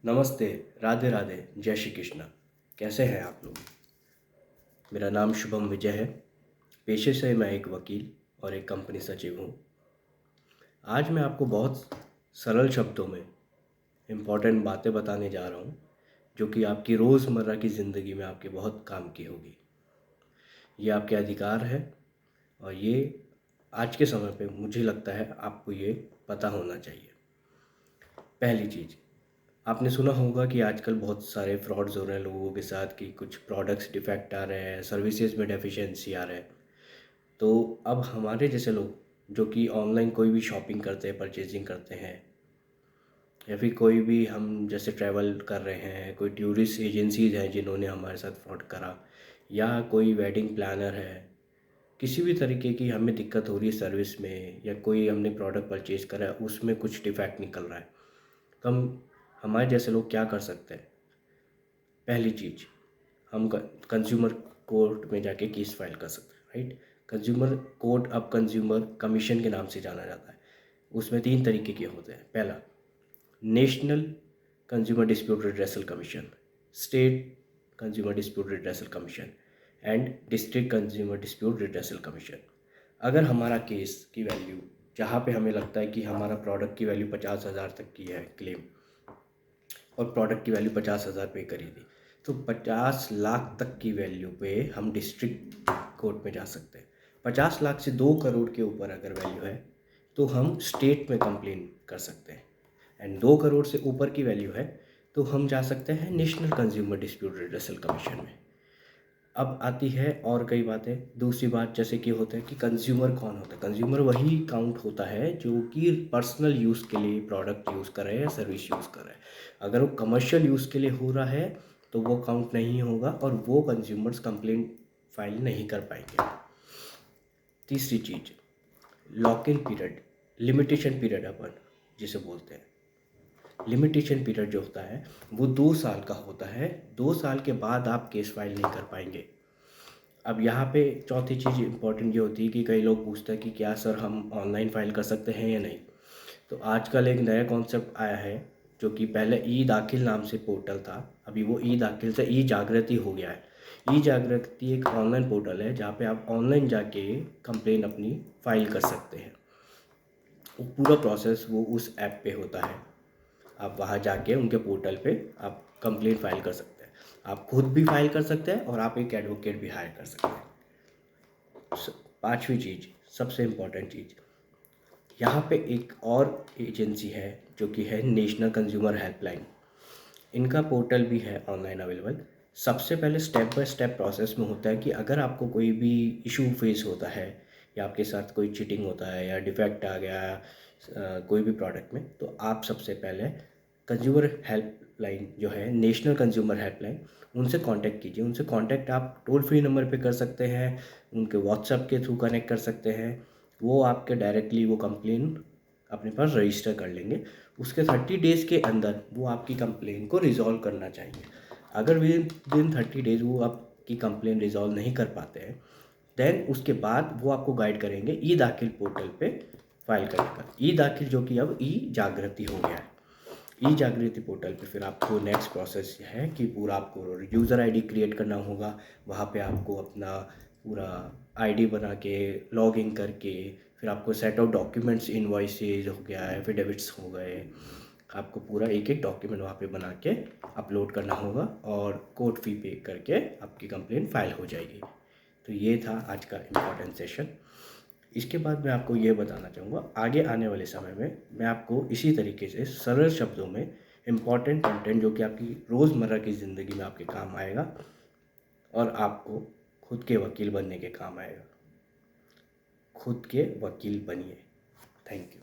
नमस्ते, राधे राधे, जय श्री कृष्णा। कैसे हैं आप लोग? मेरा नाम शुभम विजय है। पेशे से मैं एक वकील और एक कंपनी सचिव हूँ। आज मैं आपको बहुत सरल शब्दों में इम्पोर्टेंट बातें बताने जा रहा हूँ, जो कि आपकी रोज़मर्रा की ज़िंदगी में आपके बहुत काम की होगी। ये आपके अधिकार है और ये आज के समय पे मुझे लगता है आपको ये पता होना चाहिए। पहली चीज़, आपने सुना होगा कि आजकल बहुत सारे फ्रॉड्स हो रहे हैं लोगों के साथ कि कुछ प्रोडक्ट्स डिफेक्ट आ रहे हैं, सर्विसेज में डेफिशिएंसी आ रहा है। तो अब हमारे जैसे लोग जो कि ऑनलाइन कोई भी शॉपिंग करते हैं, परचेजिंग करते हैं, या फिर कोई भी हम जैसे ट्रैवल कर रहे हैं, कोई टूरिस्ट एजेंसीज हैं जिन्होंने हमारे साथ फ्रॉड करा, या कोई वेडिंग प्लानर है, किसी भी तरीके की हमें दिक्कत हो रही है सर्विस में, या कोई हमने प्रोडक्ट परचेज़ करा है उसमें कुछ डिफेक्ट निकल रहा है, तो हम हमारे जैसे लोग क्या कर सकते हैं? पहली चीज़, हम कंज्यूमर कोर्ट में जाके केस फाइल कर सकते हैं, राइट। कंज्यूमर कोर्ट अब कंज्यूमर कमीशन के नाम से जाना जाता है। उसमें 3 तरीके के होते हैं। पहला, national consumer dispute redressal commission, state consumer dispute redressal commission and district consumer dispute redressal commission. अगर हमारा केस की वैल्यू, जहाँ पे हमें लगता है कि हमारा प्रोडक्ट की वैल्यू 50,000 तक की है क्लेम, और प्रोडक्ट की वैल्यू 50,000 पे करी थी, तो 50 लाख तक की वैल्यू पे हम डिस्ट्रिक्ट कोर्ट में जा सकते हैं। 50 लाख से 2 करोड़ के ऊपर अगर वैल्यू है तो हम स्टेट में कंप्लेन कर सकते हैं। एंड 2 करोड़ से ऊपर की वैल्यू है तो हम जा सकते हैं national consumer dispute redressal commission में। अब आती है और कई बातें। दूसरी बात जैसे कि होता है कि कंज्यूमर कौन होता है? कंज्यूमर वही काउंट होता है जो कि पर्सनल यूज़ के लिए प्रोडक्ट यूज़ कर रहे हैं या सर्विस यूज़ कर रहे हैं। अगर वो कमर्शियल यूज़ के लिए हो रहा है तो वो काउंट नहीं होगा और वो कंज्यूमर्स कंप्लेंट फाइल नहीं कर पाएंगे। तीसरी चीज़, lock in period, limitation period अपन जिसे बोलते हैं। लिमिटेशन पीरियड जो होता है वो 2 साल का होता है। 2 साल के बाद आप केस फाइल नहीं कर पाएंगे। अब यहाँ पे चौथी चीज़ इम्पोर्टेंट ये होती है कि कई लोग पूछते हैं कि क्या सर हम ऑनलाइन फ़ाइल कर सकते हैं या नहीं। तो आजकल एक नया कॉन्सेप्ट आया है जो कि पहले ई दाखिल नाम से पोर्टल था, अभी वो ई दाखिल से ई जागृति हो गया है। ई जागृति एक ऑनलाइन पोर्टल है जहाँ पे आप ऑनलाइन जाके कंप्लेन अपनी फ़ाइल कर सकते हैं। वो पूरा प्रोसेस वो उस ऐप पे होता है। आप वहाँ जाके उनके पोर्टल पे आप कंप्लेंट फाइल कर सकते हैं। आप खुद भी फाइल कर सकते हैं और आप एक एडवोकेट भी हायर कर सकते हैं। पांचवी चीज़, सबसे इम्पॉर्टेंट चीज़, यहाँ पे एक और एजेंसी है जो कि है नेशनल कंज्यूमर हेल्पलाइन। इनका पोर्टल भी है ऑनलाइन अवेलेबल। सबसे पहले स्टेप बाय स्टेप प्रोसेस में होता है कि अगर आपको कोई भी इशू फेस होता है या आपके साथ कोई चीटिंग होता है या डिफेक्ट आ गया कोई भी प्रोडक्ट में, तो आप सबसे पहले कंज्यूमर हेल्पलाइन जो है नेशनल कंज्यूमर हेल्पलाइन, उनसे कांटेक्ट कीजिए। उनसे कांटेक्ट आप टोल फ्री नंबर पे कर सकते हैं, उनके व्हाट्सएप के थ्रू कनेक्ट कर सकते हैं। वो आपके डायरेक्टली वो कंप्लेन अपने पास रजिस्टर कर लेंगे। उसके 30 डेज़ के अंदर वो आपकी कंप्लेन को रिज़ॉल्व करना चाहिए। अगर विदिन 30 डेज़ वो आपकी कंप्लेन रिज़ॉल्व नहीं कर पाते हैं, देन उसके बाद वो आपको गाइड करेंगे ई दाखिल पोर्टल पे फाइल करने का। ई दाखिल जो कि अब ई जागृति हो गया है। ई जागृति पोर्टल पे फिर आपको नेक्स्ट प्रोसेस है कि पूरा आपको यूज़र आईडी क्रिएट करना होगा। वहाँ पे आपको अपना पूरा आईडी बना के लॉग इन करके फिर आपको सेट ऑफ डॉक्यूमेंट्स, इनवॉइसेज हो गया, एफिडेविट्स हो गए, आपको पूरा एक एक डॉक्यूमेंट वहाँ पे बना के अपलोड करना होगा और कोर्ट फी पे करके आपकी कंप्लेंट फाइल हो जाएगी। तो ये था आज का इम्पोर्टेंट सेशन। इसके बाद मैं आपको ये बताना चाहूँगा, आगे आने वाले समय में मैं आपको इसी तरीके से सरल शब्दों में इम्पॉर्टेंट कंटेंट जो कि आपकी रोज़मर्रा की ज़िंदगी में आपके काम आएगा और आपको खुद के वकील बनने के काम आएगा। खुद के वकील बनिए। Thank you.